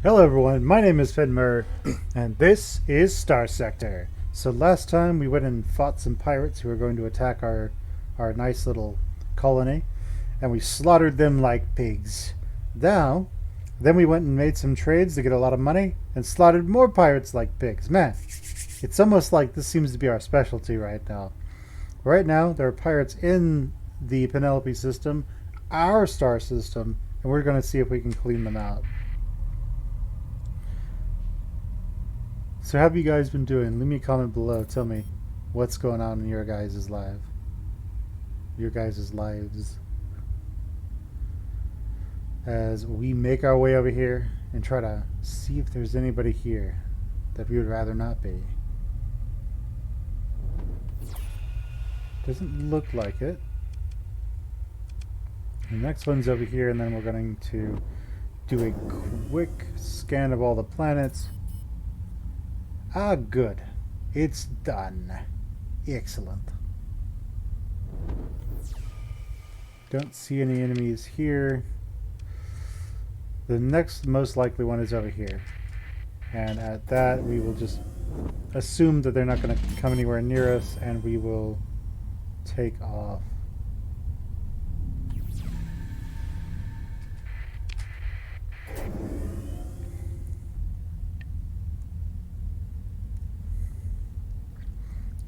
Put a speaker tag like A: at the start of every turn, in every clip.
A: Hello everyone, my name is Fen and this is Starsector. So last time we went and fought some pirates who were going to attack our nice little colony, and we slaughtered them like pigs. Then we went and made some trades to get a lot of money, and slaughtered more pirates like pigs. Man, it's almost like this seems to be our specialty right now. Right now, there are pirates in the Penelope system, our star system, and we're going to see if we can clean them out. So how have you guys been doing? Leave me a comment below. Tell me what's going on in your guys' lives. As we make our way over here and try to see if there's anybody here that we would rather not be. Doesn't look like it. The next one's over here, and then we're going to do a quick scan of all the planets. Ah, good. It's done. Excellent. Don't see any enemies here. The next most likely one is over here. And at that, we will just assume that they're not going to come anywhere near us, and we will take off.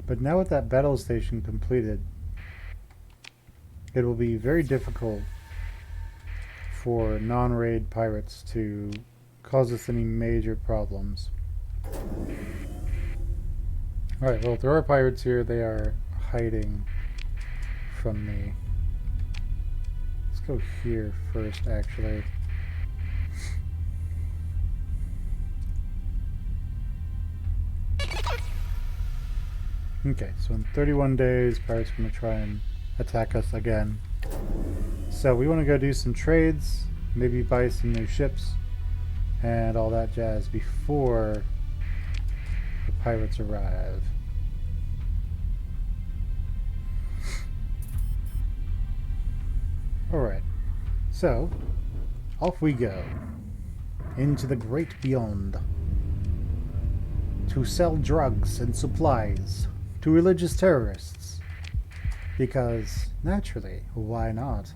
A: But now with that battle station completed, it will be very difficult for non-raid pirates to cause us any major problems. Alright, well, if there are pirates here, they are hiding from me. Let's go here first, actually. Okay, so in 31 days, pirates are going to try and attack us again. So we want to go do some trades, maybe buy some new ships, and all that jazz before the pirates arrive. Alright, so off we go into the great beyond to sell drugs and supplies to religious terrorists, because naturally, why not?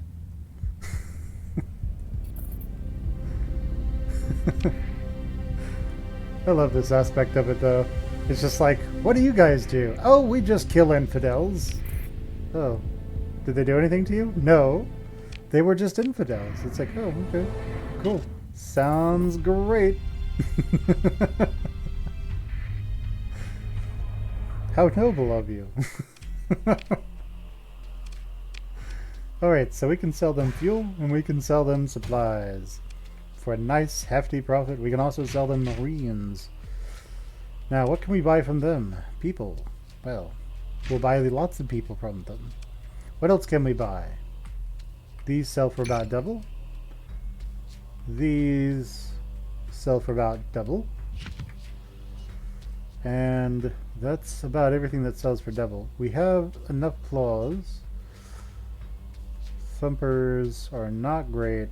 A: I love this aspect of it, though. It's just like, what do you guys do? Oh, we just kill infidels. Oh, did they do anything to you? No, they were just infidels. It's like, oh, okay, cool, sounds great. How noble of you. Alright, so we can sell them fuel and we can sell them supplies for a nice hefty profit. We can also sell them marines. Now, what can we buy from them? People. Well, we'll buy lots of people from them. What else can we buy? These sell for about double. These sell for about double. And that's about everything that sells for double. We have enough claws. Thumpers are not great.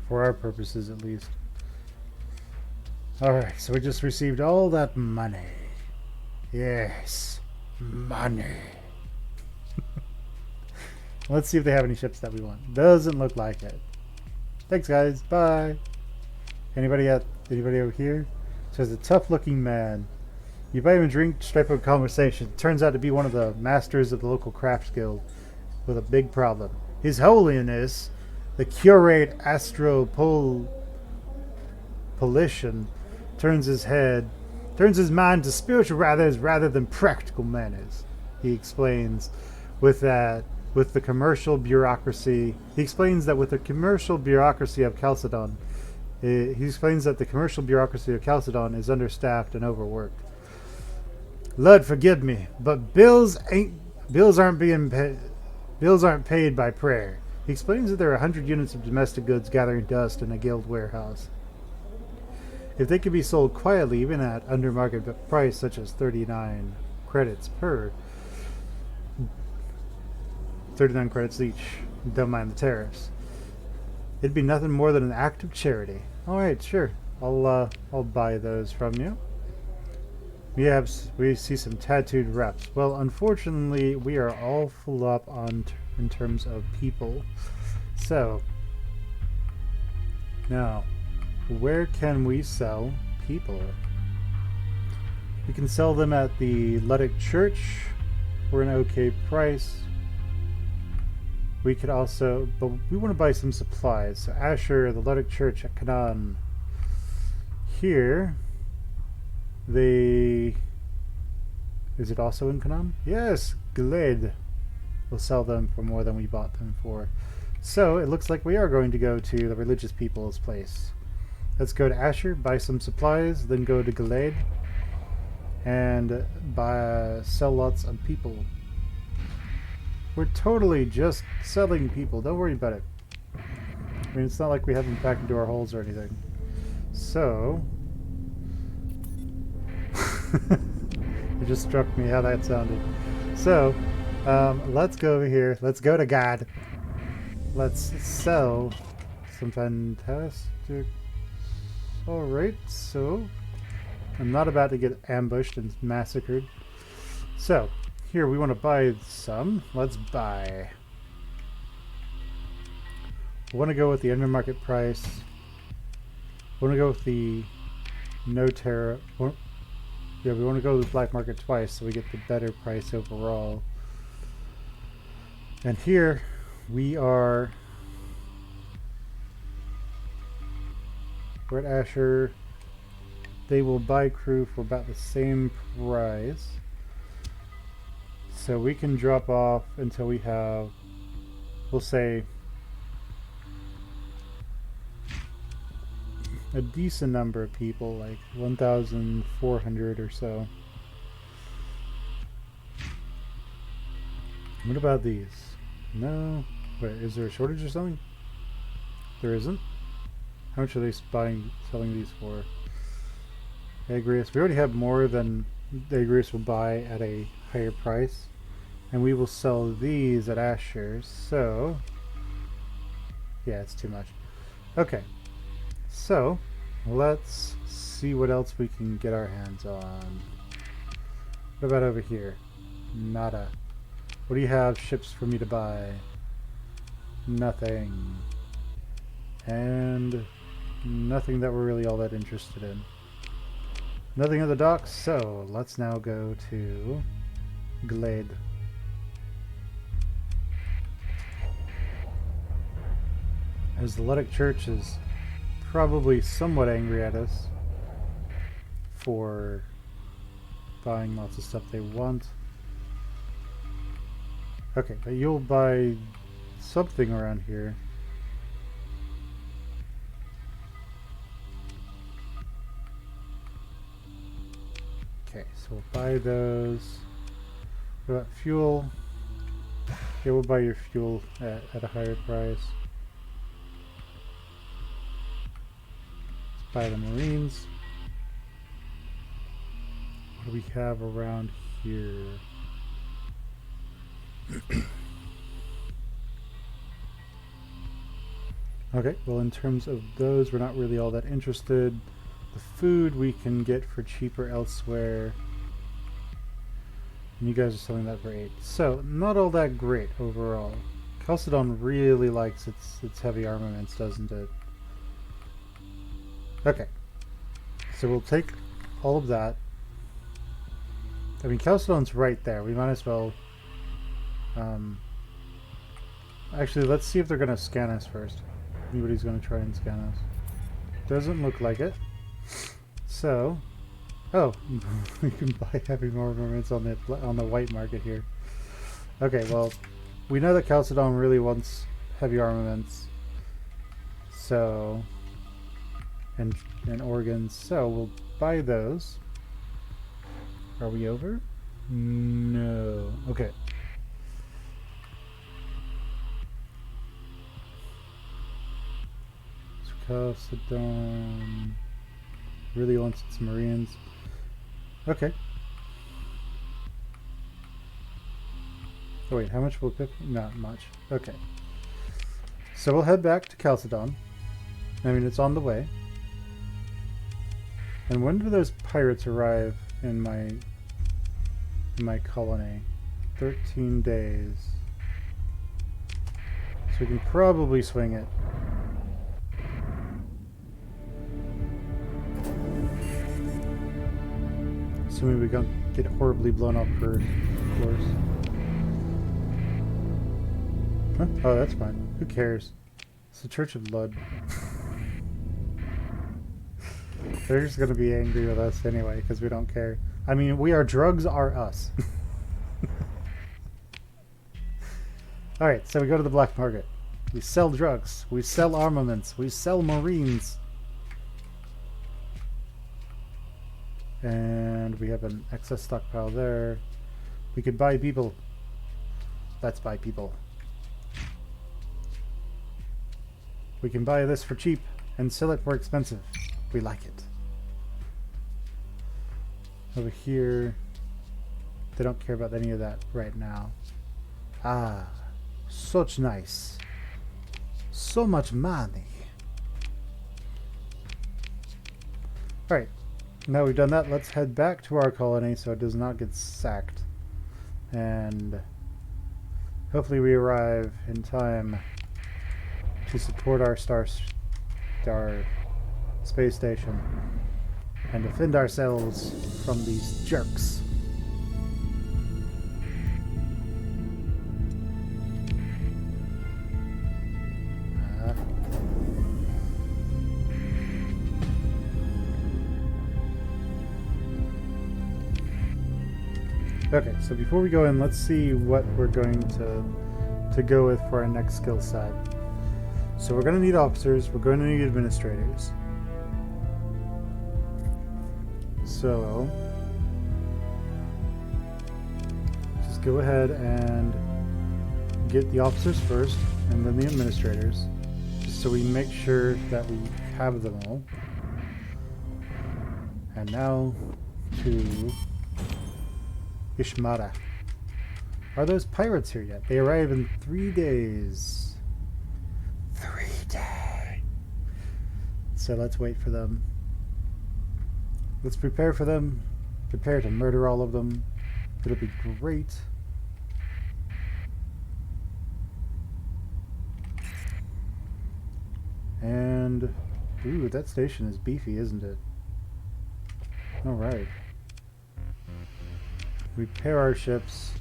A: For our purposes, at least. Alright, so we just received all that money. Yes, money. Let's see if they have any ships that we want. Doesn't look like it. Thanks, guys. Bye. Anybody over here? Says a tough-looking man. You buy him a drink, strike up a conversation. Turns out to be one of the masters of the local craft guild with a big problem. His Holiness, the curate Astropolitan, turns his mind to spiritual rather than practical manners. He explains the commercial bureaucracy. He explains that with the commercial bureaucracy of Chalcedon, he explains that the commercial bureaucracy of Chalcedon is understaffed and overworked. Lord, forgive me, but bills aren't paid by prayer. He explains that there are 100 units of domestic goods gathering dust in a guild warehouse. If they could be sold quietly, even at under market price, such as 39 credits each. Don't mind the tariffs. It'd be nothing more than an act of charity. All right, sure. I'll buy those from you. We see some tattooed reps. Well, unfortunately, we are all full up in terms of people. So, now, where can we sell people? We can sell them at the Luddic Church for an okay price. We could also, but we want to buy some supplies. So Asher, the Luddic Church at Canaan. Here, is it also in Canaan? Yes, Gled. We'll sell them for more than we bought them for. So it looks like we are going to go to the religious people's place. Let's go to Asher, buy some supplies, then go to Gled and sell lots of people. We're totally just selling people. Don't worry about it. I mean, it's not like we have them back into our holes or anything. So, it just struck me how that sounded. So, let's go over here. Let's go to God. Let's sell some fantastic... Alright, so... I'm not about to get ambushed and massacred. So, here we want to buy some. Let's buy. We want to go with the under market price. We want to go with the no terror. Yeah, we want to go with black market twice so we get the better price overall. And here we are. We're at Asher. They will buy crew for about the same price. So we can drop off until we have, we'll say, a decent number of people, like 1,400 or so. What about these? No. Wait, is there a shortage or something? There isn't. How much are they selling these for? Agrius. We already have more than the Agrius will buy at a higher price. And we will sell these at Asher's, so... yeah, it's too much. Okay. So, let's see what else we can get our hands on. What about over here? Nada. What do you have ships for me to buy? Nothing. And nothing that we're really all that interested in. Nothing at the docks, so let's now go to Glade. As the Luddic Church is probably somewhat angry at us for buying lots of stuff they want. Okay, but you'll buy something around here. Okay, so we'll buy those. What about fuel? Okay, we'll buy your fuel at a higher price. Let's buy the Marines. What do we have around here? Okay, well in terms of those, we're not really all that interested. The food we can get for cheaper elsewhere. And you guys are selling that for 8. So, not all that great overall. Chalcedon really likes its heavy armaments, doesn't it? Okay. So we'll take all of that. I mean, Chalcedon's right there. We might as well... actually, let's see if they're going to scan us first. Anybody's going to try and scan us. Doesn't look like it. So, oh, we can buy heavy armaments on the white market here. Okay, well, we know that Chalcedon really wants heavy armaments. So, and organs. So we'll buy those. Are we over? No. Okay. Chalcedon really wants its Marines. Okay. Oh wait, how much will it pick? Not much. Okay. So we'll head back to Chalcedon. I mean, it's on the way. And when do those pirates arrive in my colony? 13 days. So we can probably swing it. Assuming we don't get horribly blown up first, of course. Huh? Oh, that's fine. Who cares? It's the Church of Blood. They're just gonna be angry with us anyway, because we don't care. I mean, drugs are us. Alright, so we go to the black market. We sell drugs. We sell armaments. We sell marines. And we have an excess stockpile there. We could buy people. Let's buy people. We can buy this for cheap and sell it for expensive. We like it. Over here, they don't care about any of that right now. Ah, such nice. So much money. Alright, now we've done that, let's head back to our colony so it does not get sacked. And hopefully we arrive in time to support our space station and defend ourselves from these jerks. Okay, so before we go in, let's see what we're going to go with for our next skill set. So we're going to need officers, we're going to need administrators. So just go ahead and get the officers first and then the administrators, just so we make sure that we have them all. And now to Ishmara. Are those pirates here yet? They arrive in 3 days. 3 days. So let's wait for them. Let's prepare for them. Prepare to murder all of them. It'll be great. And ooh, that station is beefy, isn't it? Alright. Repair our ships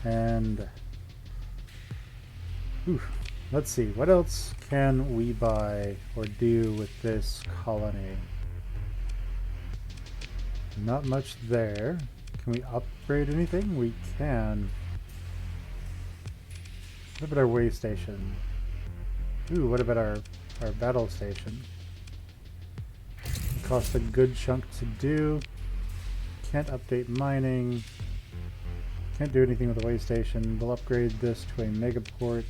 A: and let's see, what else can we buy or do with this colony? Not much there. Can we upgrade anything? We can. What about our way station? Ooh, what about our battle station? It costs a good chunk to do. Can't update mining. Can't do anything with the way station. We'll upgrade this to a megaport.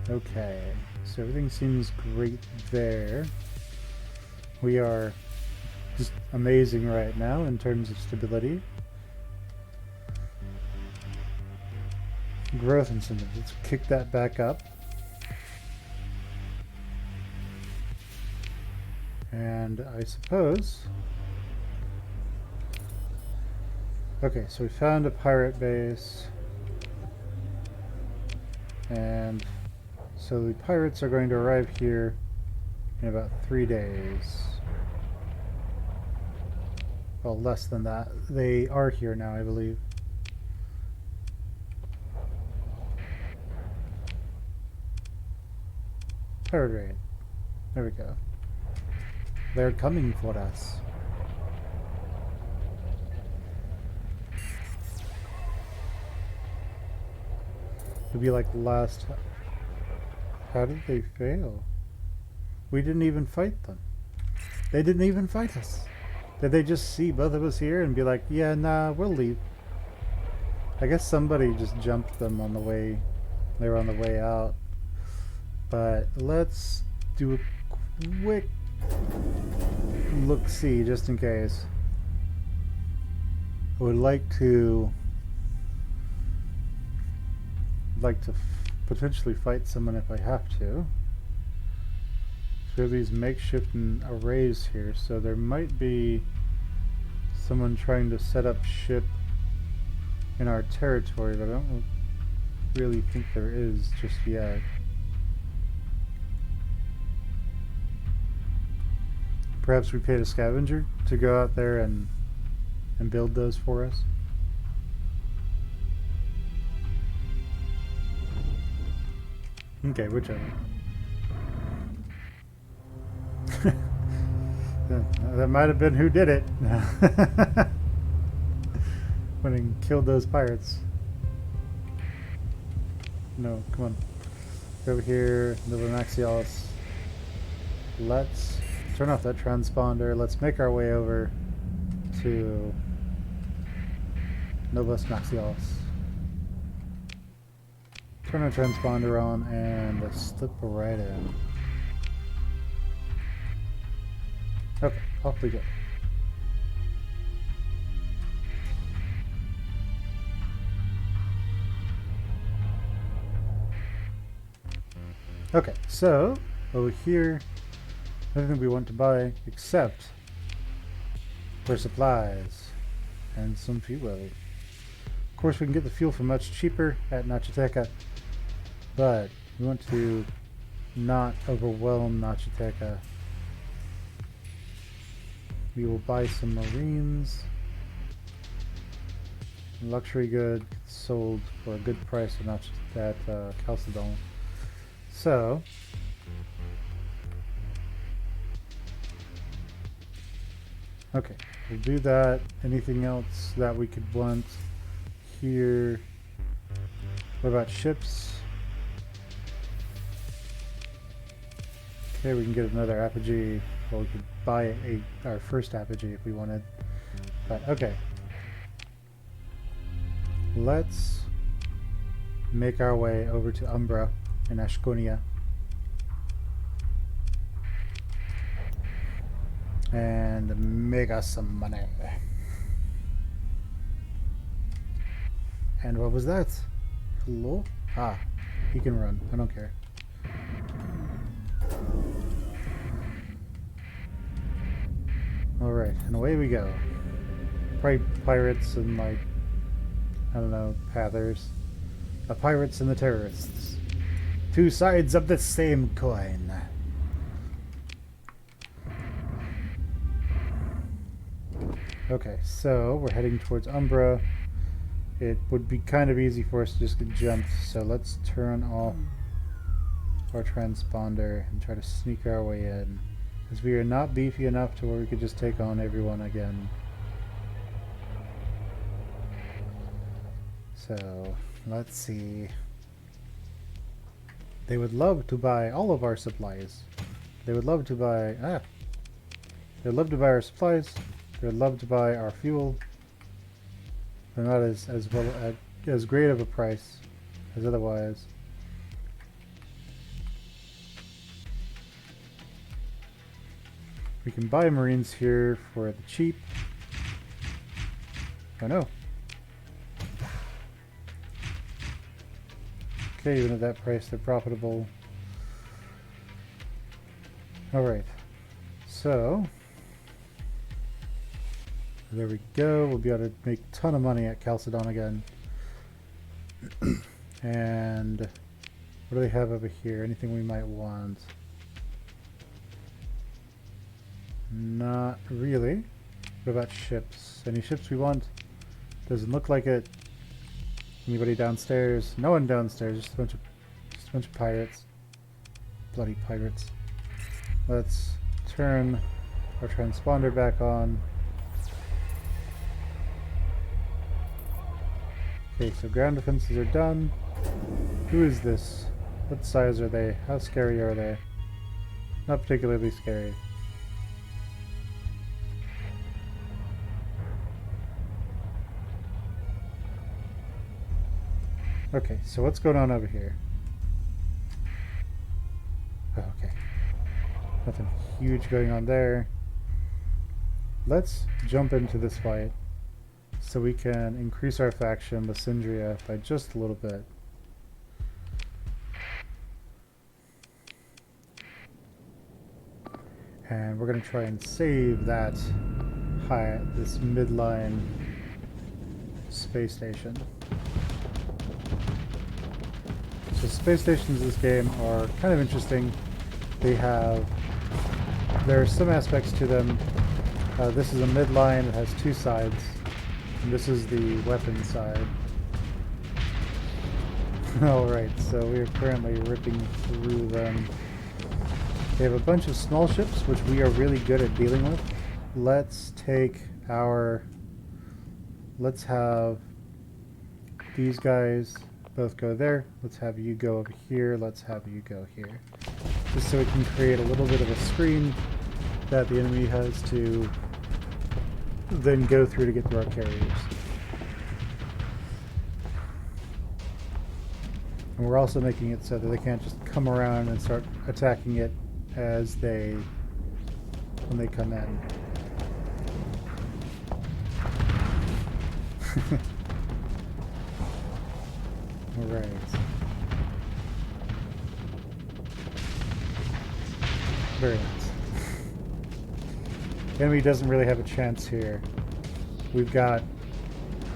A: Okay, so everything seems great there. We are just amazing right now in terms of stability. Growth incentive, let's kick that back up. And I suppose... Okay, so we found a pirate base. And so the pirates are going to arrive here in about 3 days. Well, less than that. They are here now, I believe. Pirate raid. There we go. They're coming for us. It'll be like last... How did they fail? We didn't even fight them. They didn't even fight us. Did they just see both of us here and be like, yeah, nah, we'll leave? I guess somebody just jumped them on the way. They were on the way out. But let's do a quick look-see just in case. I would like to I'd like to potentially fight someone if I have to. So we have these makeshift arrays here, so there might be someone trying to set up ship in our territory, but I don't really think there is just yet. Perhaps we paid a scavenger to go out there and build those for us. Okay, whichever. That might have been who did it. Went and killed those pirates. No, come on. Go over here, Nova Maxialis. Let's turn off that transponder. Let's make our way over to Novus Maxialis. Turn our transponder on and slip right in. Okay, off we go. Okay, so over here, nothing we want to buy except for supplies and some fuel. Of course, we can get the fuel for much cheaper at Nachiteca, but we want to not overwhelm Nachiteca. We will buy some marines. Luxury good sold for a good price at Chalcedon. So, okay, we'll do that. Anything else that we could want here? What about ships? Okay, we can get another apogee. Well, we could buy our first apogee if we wanted. But okay, let's make our way over to Umbra in Ashconia and make us some money. And what was that? Hello? Ah, he can run. I don't care. Alright, and away we go. Probably pirates and, like, I don't know, pathers. The pirates and the terrorists. Two sides of the same coin. Okay, so we're heading towards Umbra. It would be kind of easy for us to just get jumped, so let's turn off our transponder and try to sneak our way in. Because we are not beefy enough to where we could just take on everyone again. So, let's see. They would love to buy all of our supplies. They would love to buy... They would love to buy our supplies. They would love to buy our fuel. They're not as great of a price as otherwise. We can buy Marines here for the cheap. Oh no. Okay, even at that price, they're profitable. Alright. So, there we go. We'll be able to make a ton of money at Chalcedon again. And what do they have over here? Anything we might want? Not really. What about ships? Any ships we want? Doesn't look like it. Anybody downstairs? No one downstairs. Just a bunch of pirates. Bloody pirates. Let's turn our transponder back on. Okay, so ground defenses are done. Who is this? What size are they? How scary are they? Not particularly scary. Okay, so what's going on over here? Oh, okay. Nothing huge going on there. Let's jump into this fight so we can increase our faction, Lysindria, by just a little bit. And we're going to try and save this midline space station. So space stations in this game are kind of interesting. There are some aspects to them. This is a midline. It has two sides. And this is the weapon side. Alright, so we are currently ripping through them. They have a bunch of small ships, which we are really good at dealing with. Let's have these guys both go there. Let's have you go over here. Let's have you go here. Just so we can create a little bit of a screen that the enemy has to then go through to get to our carriers. And we're also making it so that they can't just come around and start attacking it when they come in. Alright. Very nice. The enemy doesn't really have a chance here. We've got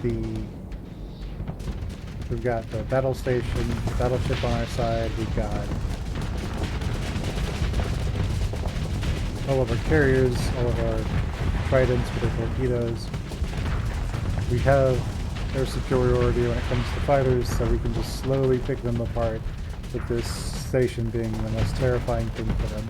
A: the battle station, the battleship on our side. We've got all of our carriers, all of our tridents with their torpedoes. We have air superiority when it comes to fighters, so we can just slowly pick them apart, with this station being the most terrifying thing for them.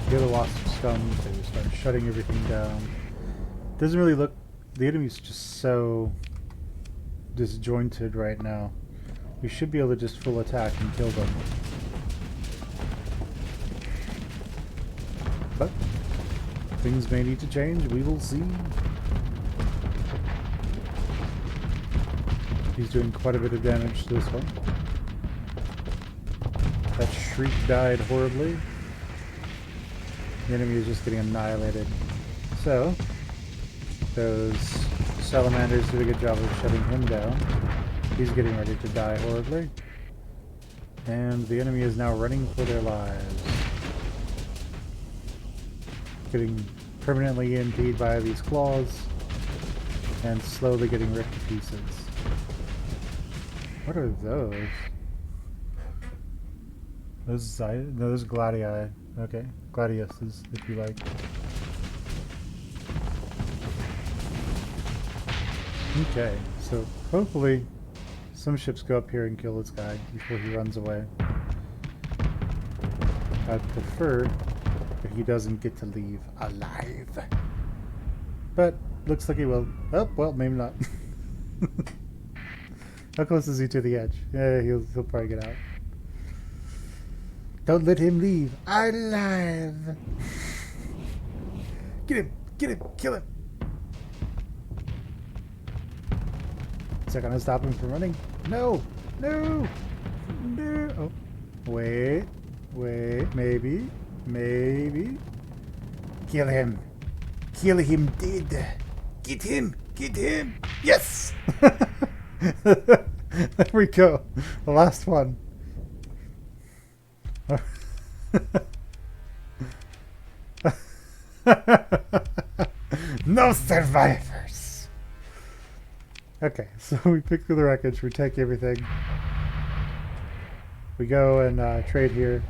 A: The other wasps come, they start shutting everything down. Doesn't really look... The enemy's just so disjointed right now. We should be able to just full attack and kill them. But things may need to change, we will see. He's doing quite a bit of damage to this one. That shriek died horribly. The enemy is just getting annihilated. So, those salamanders did a good job of shutting him down. He's getting ready to die horribly. And the enemy is now running for their lives. Getting permanently impeded by these claws. And slowly getting ripped to pieces. What are those? Those gladii. Okay, gladiuses, if you like. Okay, so hopefully some ships go up here and kill this guy before he runs away. I'd prefer if he doesn't get to leave alive. But looks like he will. Oh, well, maybe not. How close is he to the edge? Yeah, he'll probably get out. Don't let him leave alive. Get him, kill him. Is that gonna stop him from running? No, no, no. Oh, wait, maybe. Kill him dead. Get him. Yes. There we go. The last one. No survivors. Okay, so we pick through the wreckage, we take everything. We go and trade here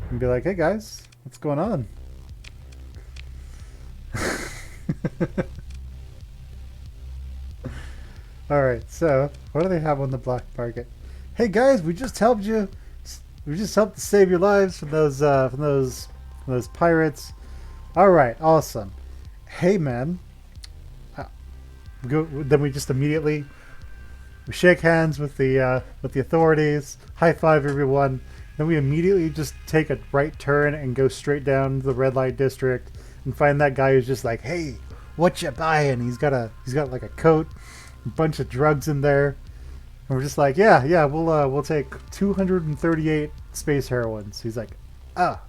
A: and be like, hey guys, what's going on? Alright, so what do they have on the black market? Hey guys, we just helped you. We just helped to save your lives from those pirates. All right, awesome. Hey, man. Then we just immediately shake hands with the authorities, high five everyone. Then we immediately just take a right turn and go straight down to the red light district and find that guy who's just like, "Hey, what you buying?" He's got like a coat a bunch of drugs in there. And we're just like, yeah, we'll take 238 space heroines. He's like, oh,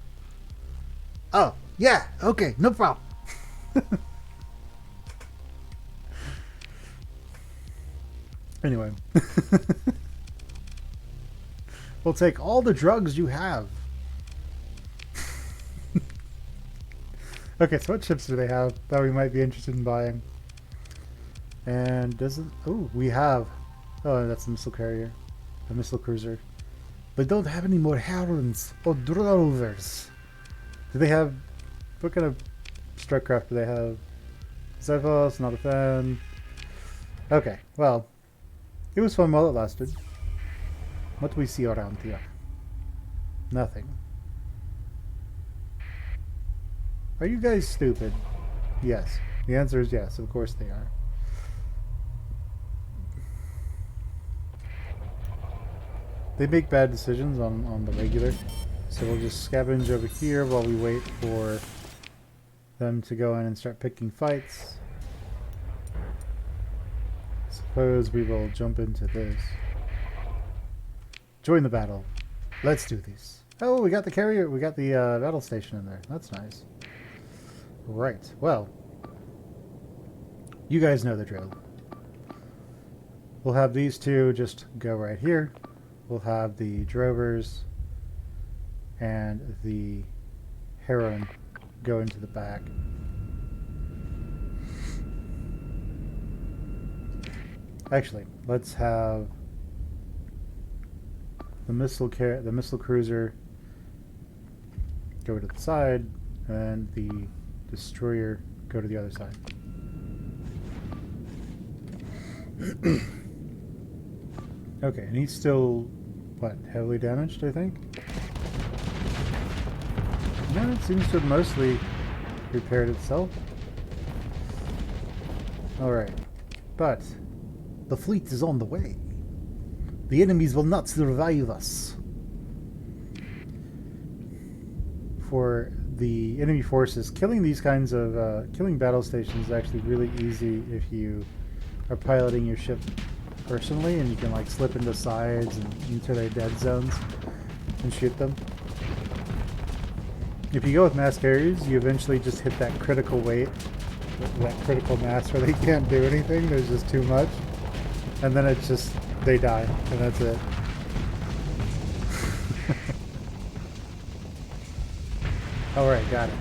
A: yeah, okay, no problem. Anyway, we'll take all the drugs you have. Okay, so what ships do they have that we might be interested in buying? And doesn't... Oh, we have... Oh, that's a missile carrier. A missile cruiser. But don't have any more Herons or Drovers. Do they have... What kind of strike craft do they have? Zevos, not a fan. Okay, well. It was fun while it lasted. What do we see around here? Nothing. Are you guys stupid? Yes. The answer is yes, of course they are. They make bad decisions on the regular. So we'll just scavenge over here while we wait for them to go in and start picking fights. Suppose we will jump into this. Join the battle. Let's do this. Oh, we got the carrier. We got the battle station in there. That's nice. Right. Well, you guys know the drill. We'll have these two just go right here. We'll have the drovers and the heron go into the back. Actually, let's have the missile cruiser go to the side, and the destroyer go to the other side. Okay, and he's still, what, heavily damaged, I think? No, it seems to have mostly repaired itself. Alright, but the fleet is on the way. The enemies will not survive us. For the enemy forces, killing these kinds of, killing battle stations is actually really easy if you are piloting your ship personally, and you can like slip into sides and into their dead zones and shoot them. If you go with mass carriers, you eventually just hit that critical weight, that critical mass where they can't do anything, there's just too much. And then it's just, they die, and that's it. Alright, got it.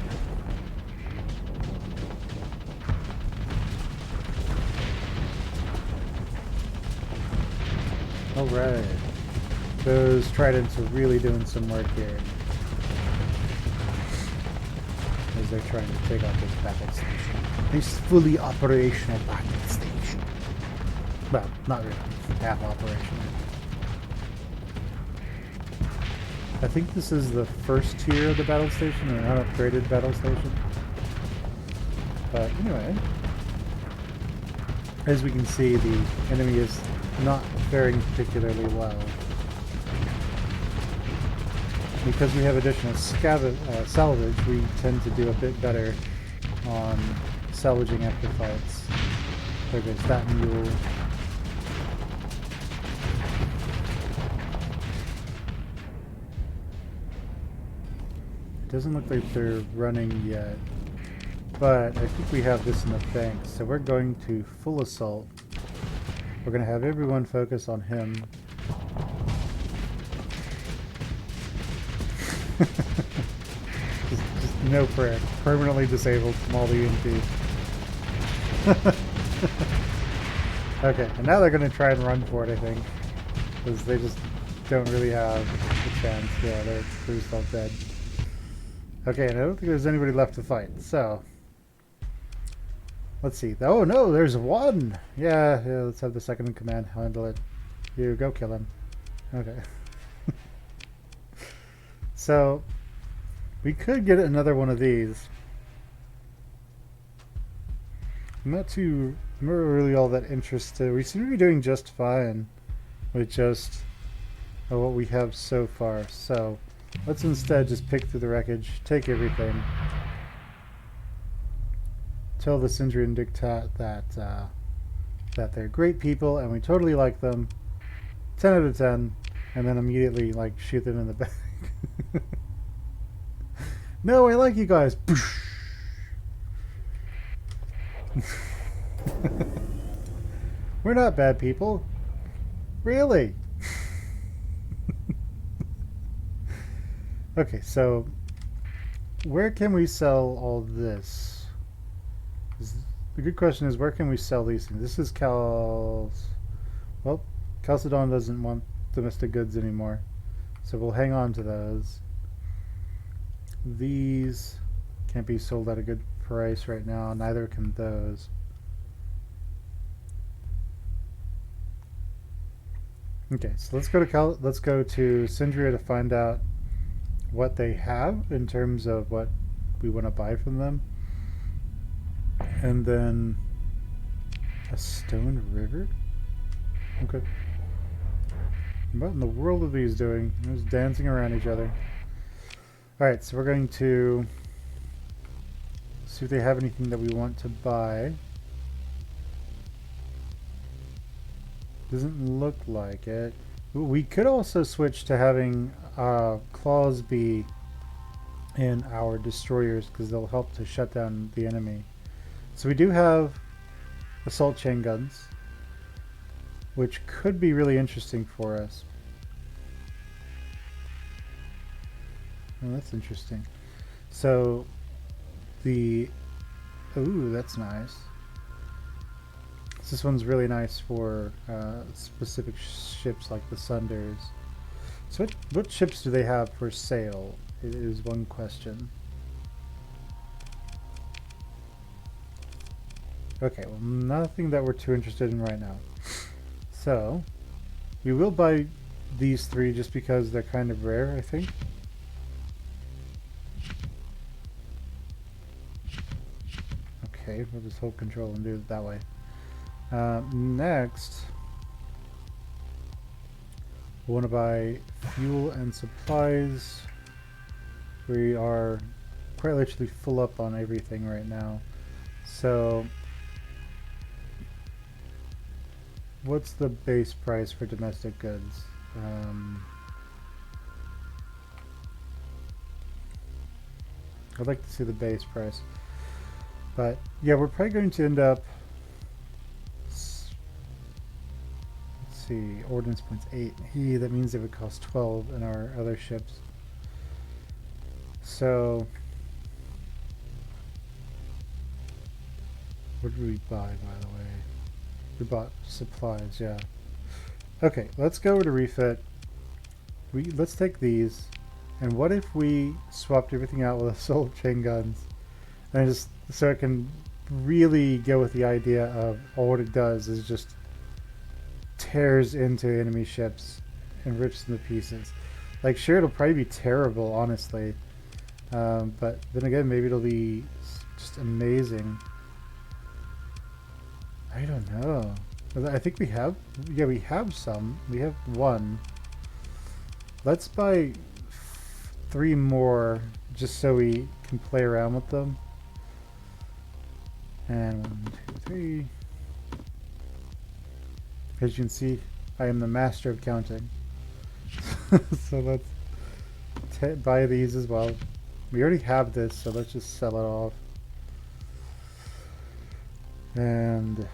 A: Alright. Those tridents are really doing some work here. As they're trying to take out this battle station. This fully operational battle station. Well, not really. Half operational. I think this is the first tier of the battle station, or an unupgraded battle station. But anyway, as we can see, the enemy is not faring particularly well. Because we have additional salvage, we tend to do a bit better on salvaging after fights. There goes that mule. Doesn't look like they're running yet, but I think we have this in the bank, so we're going to full assault. We're going to have everyone focus on him. just no prayer. Permanently disabled from all the EMPs. Okay, and now they're going to try and run for it, I think, because they just don't really have a chance. Yeah, they're pretty all dead. Okay, and I don't think there's anybody left to fight, so let's see. Oh no, there's one! Yeah, let's have the second in command handle it. You go kill him. Okay. So, we could get another one of these. I'm not really all that interested. We seem to be doing just fine with just what we have so far, so let's instead just pick through the wreckage, take everything, tell the Syndrian Dictat that that they're great people and we totally like them, 10 out of 10, and then immediately like shoot them in the back. No, I like you guys. We're not bad people. Really? Okay, so where can we sell all this? The good question is, where can we sell these things? This is Well, Chalcedon doesn't want domestic goods anymore, so we'll hang on to those. These can't be sold at a good price right now. Neither can those. Okay, so let's go to Syndria to find out what they have in terms of what we want to buy from them. And then a stone river? Okay. What in the world are these doing? They're just dancing around each other. Alright, so we're going to see if they have anything that we want to buy. Doesn't look like it. We could also switch to having claws be in our destroyers because they'll help to shut down the enemy. So we do have assault chain guns, which could be really interesting for us. Oh, that's interesting. So ooh, that's nice. This one's really nice for specific ships like the Sunders. So what ships do they have for sale is one question. Okay, well, nothing that we're too interested in right now. So we will buy these three just because they're kind of rare, I think. Okay, we'll just hold control and do it that way. Next, we want to buy fuel and supplies. We are quite literally full up on everything right now. So what's the base price for domestic goods? I'd like to see the base price. But yeah, we're probably going to end up, ordnance points 8. That means it would cost 12 in our other ships. So what did we buy, by the way? We bought supplies, yeah. Okay, let's go to refit. Let's take these, and what if we swapped everything out with assault chain guns, and just so it can really go with the idea of all it does is just tears into enemy ships and rips them to pieces. Like, sure, it'll probably be terrible, honestly, but then again, maybe it'll be just amazing. I don't know. I think we have, yeah, we have some. We have one. Let's buy 3 more just so we can play around with them. And 1, 2, 3. As you can see, I am the master of counting. So let's buy these as well. We already have this, so let's just sell it off. And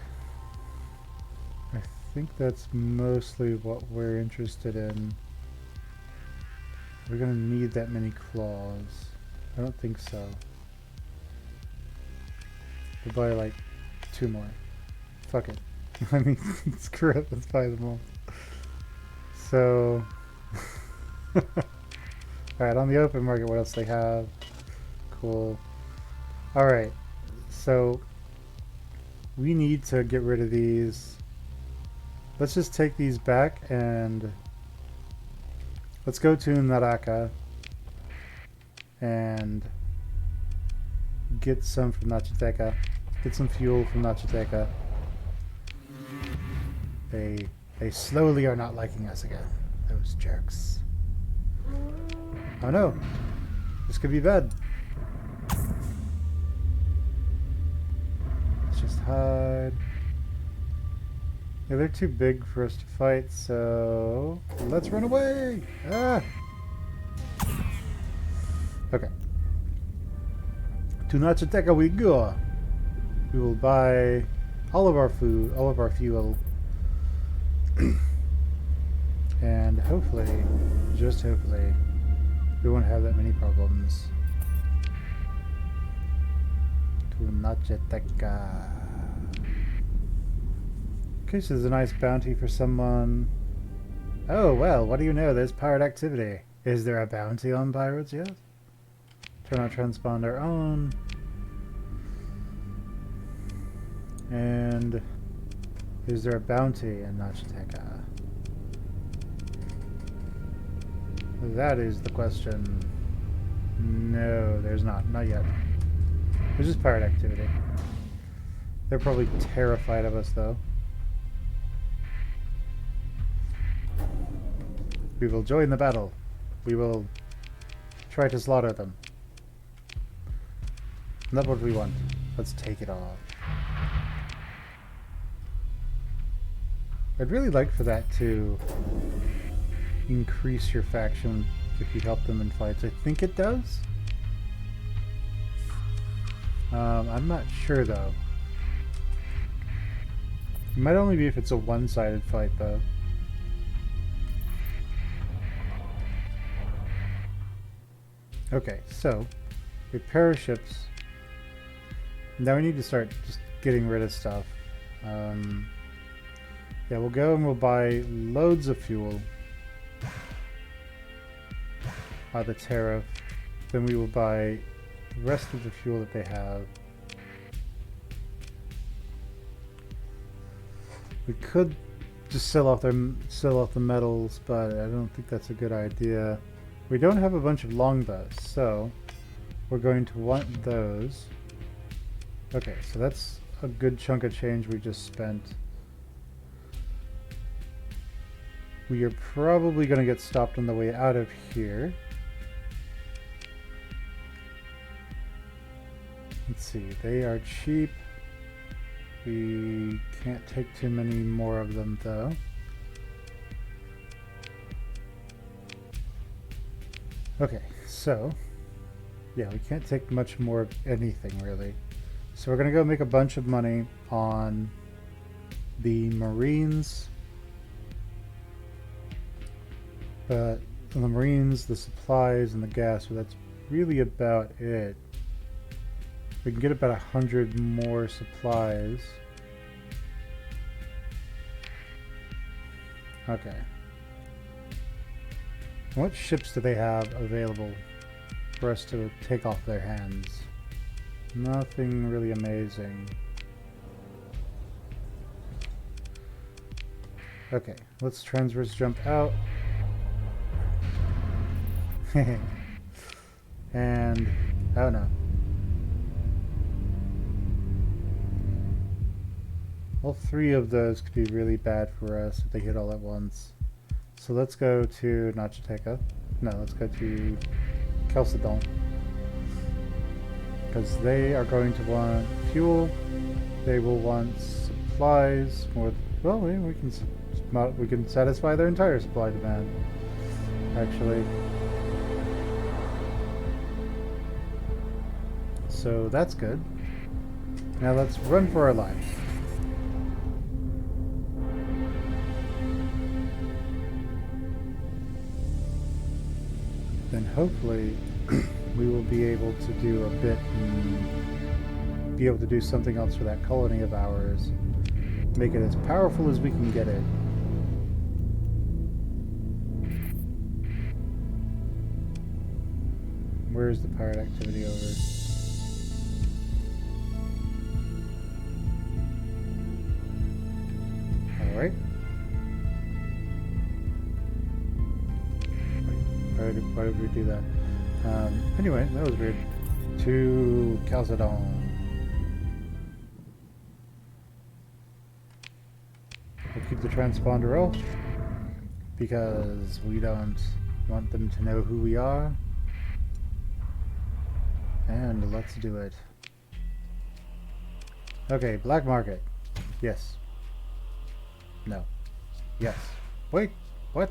A: I think that's mostly what we're interested in. We're gonna need that many claws. I don't think so. We'll buy like 2 more. Fuck it. I mean, screw it, let's buy them all. So, alright, on the open market, what else they have? Cool. Alright, so we need to get rid of these. Let's just take these back and let's go to Naraka and get some from Nachiteka. Get some fuel from Nachiteka. They slowly are not liking us again. Those jerks. Oh no. This could be bad. Let's just hide. Yeah, they're too big for us to fight, so let's run away! Ah! Okay. To Nachateka we go! We will buy all of our food, all of our fuel, and hopefully, just hopefully, we won't have that many problems. To Nachateka. Okay, so there's a nice bounty for someone. Oh, well, what do you know? There's pirate activity. Is there a bounty on pirates yet? Turn our transponder on. And is there a bounty in Nachateka? That is the question. No, there's not. Not yet. There's just pirate activity. They're probably terrified of us, though. We will join the battle. We will try to slaughter them. Not what we want. Let's take it all. I'd really like for that to increase your faction if you help them in fights. I think it does. I'm not sure though. It might only be if it's a one-sided fight though. Okay, so repair ships. Now we need to start just getting rid of stuff. Yeah, we'll go and we'll buy loads of fuel by the tariff. Then we will buy the rest of the fuel that they have. We could just sell off the metals, but I don't think that's a good idea. We don't have a bunch of longbows, so we're going to want those. Okay, so that's a good chunk of change we just spent. We are probably going to get stopped on the way out of here. Let's see, they are cheap. We can't take too many more of them though. Okay, so yeah, we can't take much more of anything really. So we're gonna go make a bunch of money on the Marines, but on the Marines, the supplies, and the gas, so that's really about it. We can get about 100 more supplies. Okay. What ships do they have available for us to take off their hands? Nothing really amazing. Okay, let's transverse jump out. And, oh no. All three of those could be really bad for us if they hit all at once. So let's go to Nachateka. No, let's go to Chalcedon. Because they are going to want fuel. They will want supplies. More, well, we can satisfy their entire supply demand. Actually. So that's good. Now let's run for our lives. Then hopefully we will be able to do a bit and be able to do something else for that colony of ours. Make it as powerful as we can get it. Where's the pirate activity over? Alright. Why did we do that? Anyway, that was weird. To Chalcedon. We'll keep the transponder off because we don't want them to know who we are. And let's do it. Okay, black market. Yes. No. Yes. Wait. What?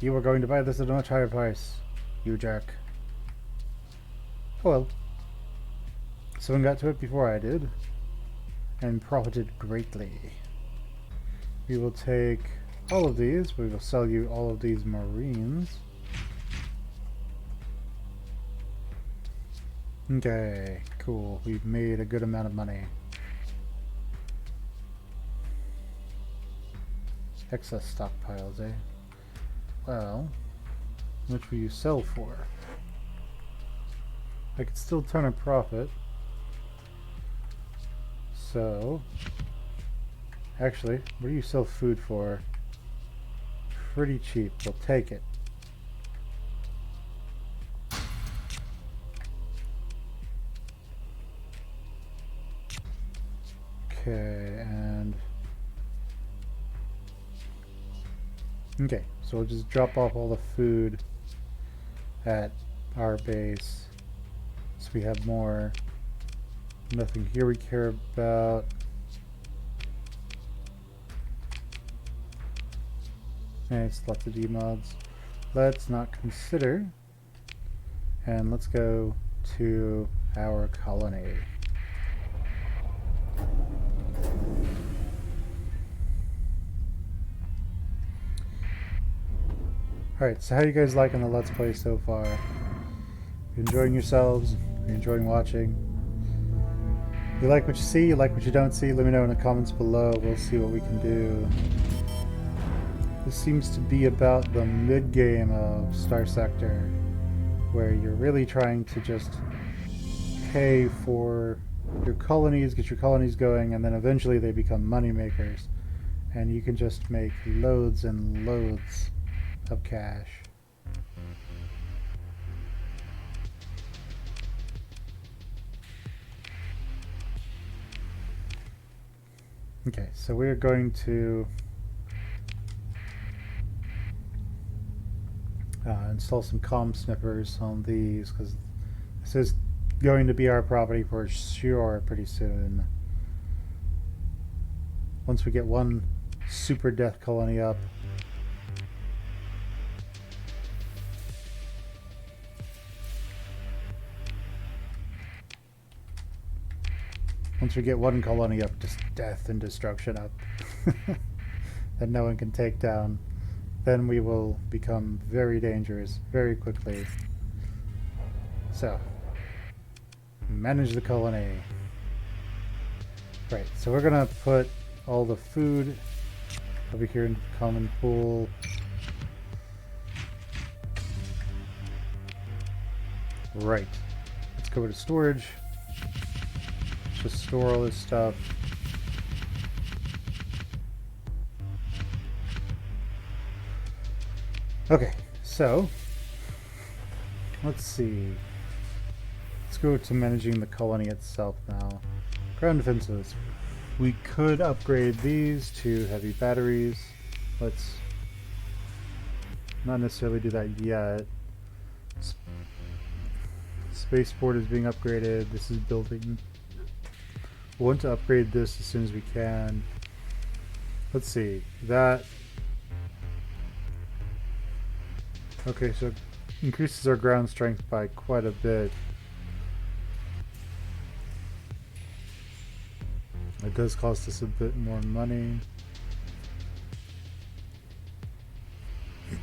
A: You were going to buy this at a much higher price. You jerk. Oh well. Someone got to it before I did. And profited greatly. We will take all of these. We will sell you all of these marines. Okay, cool. We've made a good amount of money. Excess stockpiles, eh? Well, how much will you sell for? I could still turn a profit. So, actually, what do you sell food for? Pretty cheap. We'll take it. Okay, and okay, so we'll just drop off all the food at our base so we have more. Nothing here we care about. And it's lots of demods. Let's not consider. And let's go to our colony. Alright, so how are you guys liking the Let's Play so far? You enjoying yourselves? Are you enjoying watching? You like what you see? You like what you don't see? Let me know in the comments below. We'll see what we can do. This seems to be about the mid-game of Starsector, where you're really trying to just pay for your colonies, get your colonies going, and then eventually they become money makers. And you can just make loads and loads of cash. Okay, so we're going to install some comm snippers on these because this is going to be our property for sure pretty soon. Once we get one super death colony up, once we get one colony up, just death and destruction up, that no one can take down, then we will become very dangerous very quickly. So, manage the colony. Right, so we're gonna put all the food over here in the common pool. Right, let's go to storage. Just store all this stuff. Okay, so let's see. Let's go to managing the colony itself now. Ground defenses. We could upgrade these to heavy batteries. Let's not necessarily do that yet. Spaceport is being upgraded. This is building. We want to upgrade this as soon as we can. Let's see. That. Okay, so it increases our ground strength by quite a bit. It does cost us a bit more money.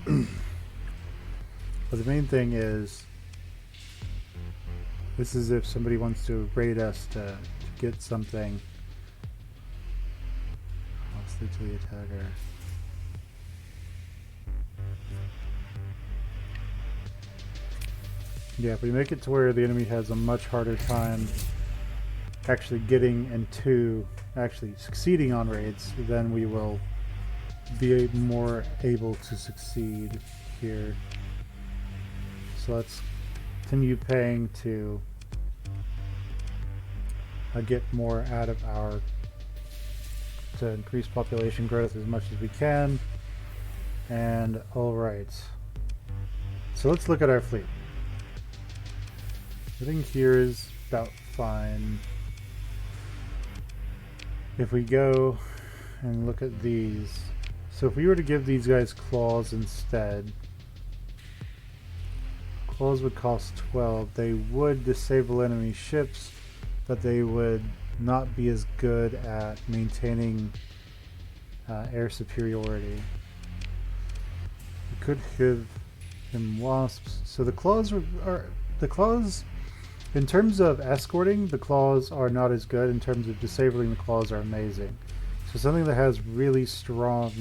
A: But the main thing is, this is if somebody wants to raid us to get something. Hostile to the attacker. Yeah, if we make it to where the enemy has a much harder time actually getting into actually succeeding on raids, then we will be more able to succeed here. So let's continue paying to get more out of our, to increase population growth as much as we can. And alright, so let's look at our fleet. Everything here is about fine. If we go and look at these. So if we were to give these guys claws instead, claws would cost 12. They would disable enemy ships, but they would not be as good at maintaining air superiority. We could give him wasps. So the claws in terms of escorting, the claws are not as good. In terms of disabling, the claws are amazing. So something that has really strong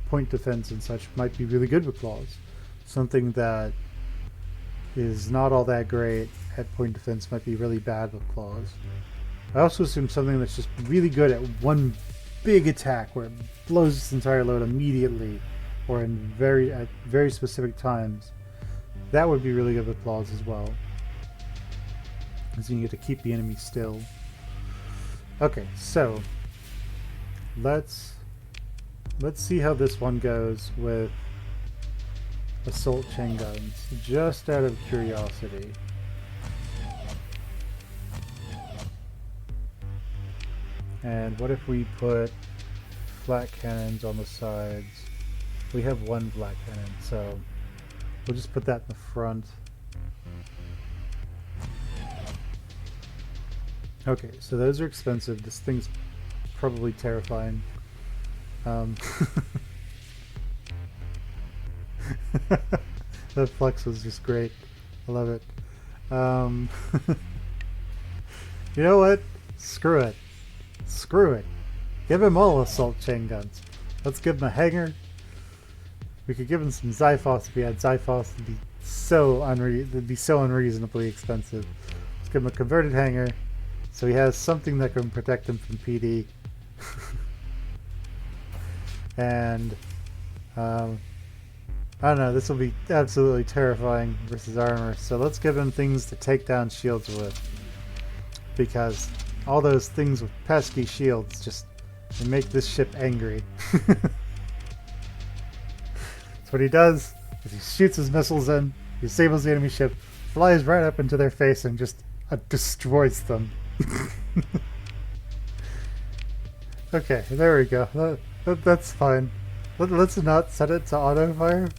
A: point defense and such might be really good with claws. Something that is not all that great at point defense might be really bad with claws. I also assume something that's just really good at one big attack where it blows its entire load immediately or in at very specific times. That would be really good with claws as well, because you get to keep the enemy still. Okay, so let's see how this one goes with assault chain guns, just out of curiosity. And what if we put flat cannons on the sides? We have one flat cannon, so we'll just put that in the front. Okay, so those are expensive. This thing's probably terrifying. That flex was just great. I love it. You know what? Screw it. Screw it. Give him all assault chain guns. Let's give him a hanger. We could give him some Xiphos if we had Xiphos. It'd be so unreasonably expensive. Let's give him a converted hanger, so he has something that can protect him from PD. And I don't know, this will be absolutely terrifying versus armor, so let's give him things to take down shields with, because all those things with pesky shields just they make this ship angry. That's what he does, is he shoots his missiles in, he disables the enemy ship, flies right up into their face and just destroys them. Okay, there we go. That's fine. Let's not set it to auto fire.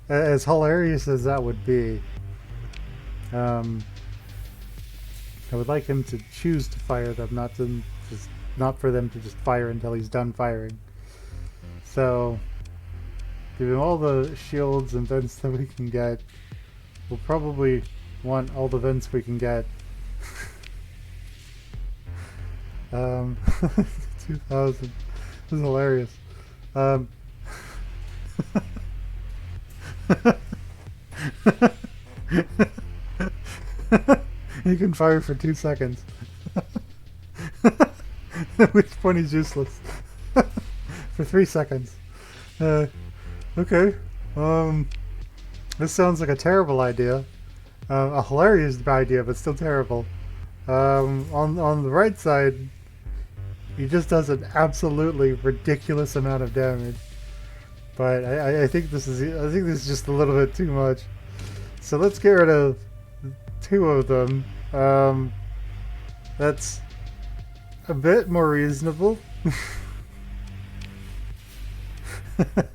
A: As hilarious as that would be, I would like him to choose to fire them, not for them to just fire until he's done firing. So, give him all the shields and vents that we can get. We'll probably want all the vents we can get. 2000. This is hilarious. He can fire for 2 seconds. At which point he's useless. For 3 seconds. Okay. This sounds like a terrible idea. A hilarious idea, but still terrible. On the right side, he just does an absolutely ridiculous amount of damage. But I think this is just a little bit too much. So let's get rid of 2 of them. That's a bit more reasonable. But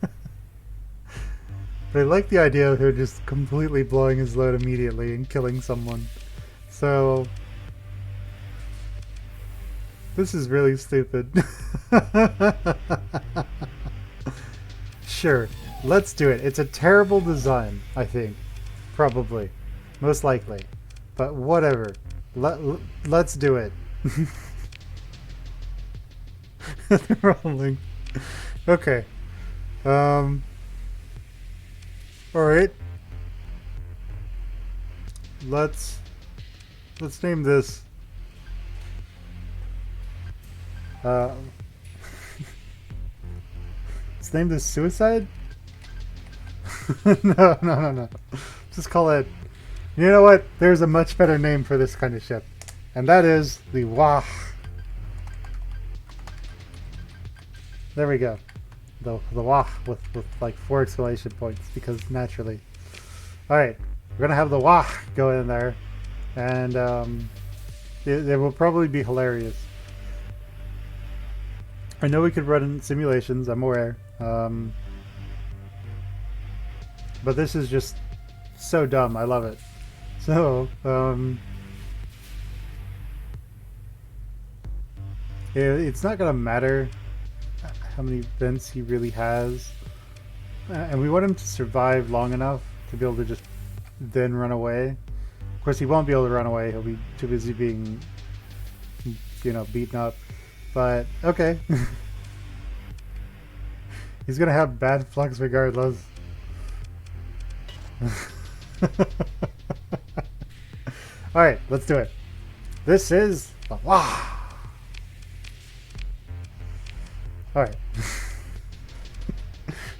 A: I like the idea of her just completely blowing his load immediately and killing someone. So this is really stupid. Sure, let's do it. It's a terrible design, I think. Probably. Most likely. But whatever. Let's do it. They're rolling. Okay. Alright. Let's name this let's name this Suicide? No. Just call it... You know what? There's a much better name for this kind of ship. And that is the Wah. There we go. The Wah with like 4 exclamation points, because naturally. Alright, we're gonna have the Wah go in there. And it will probably be hilarious. I know we could run simulations, I'm aware. But this is just so dumb, I love it. So, it's not gonna matter how many vents he really has. And we want him to survive long enough to be able to just then run away. Of course, he won't be able to run away. He'll be too busy being, you know, beaten up. But, okay. He's gonna have bad flux regardless. Alright, let's do it. This is the Wah! Alright.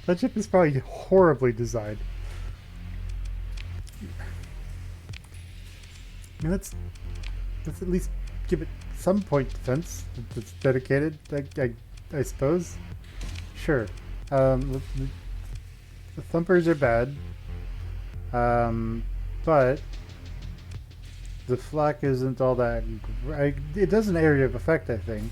A: That ship is probably horribly designed. I mean, let's at least give it some point defense that's dedicated, I suppose. Sure. The thumpers are bad. But the flak isn't all that... it does an area of effect, I think.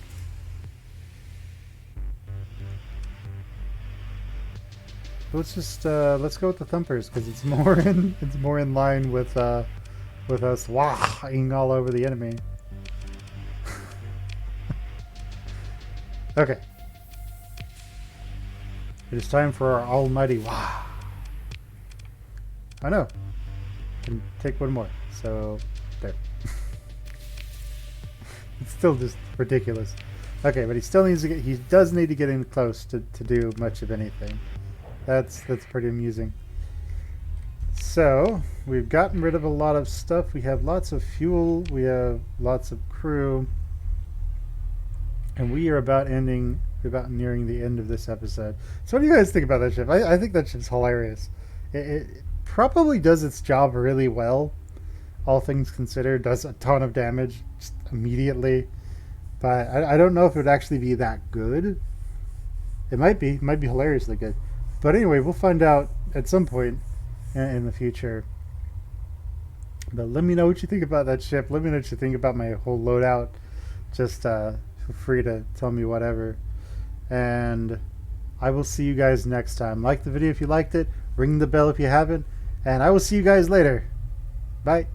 A: Let's just let's go with the thumpers because it's more in line with us wahing all over the enemy. Okay. It is time for our almighty wah. I know. Can take one more. So there. It's still just ridiculous. Okay, but he still needs to get. He does need to get in close to do much of anything. That's pretty amusing. So we've gotten rid of a lot of stuff. We have lots of fuel. We have lots of crew, and we are about nearing the end of this episode. So what do you guys think about that ship? I think that ship's hilarious. It probably does its job really well, all things considered. Does a ton of damage just immediately, but I don't know if it would actually be that good. It might be hilariously good. But anyway, we'll find out at some point in the future. But let me know what you think about that ship. Let me know what you think about my whole loadout. Just feel free to tell me whatever. And I will see you guys next time. Like the video if you liked it. Ring the bell if you haven't. And I will see you guys later. Bye.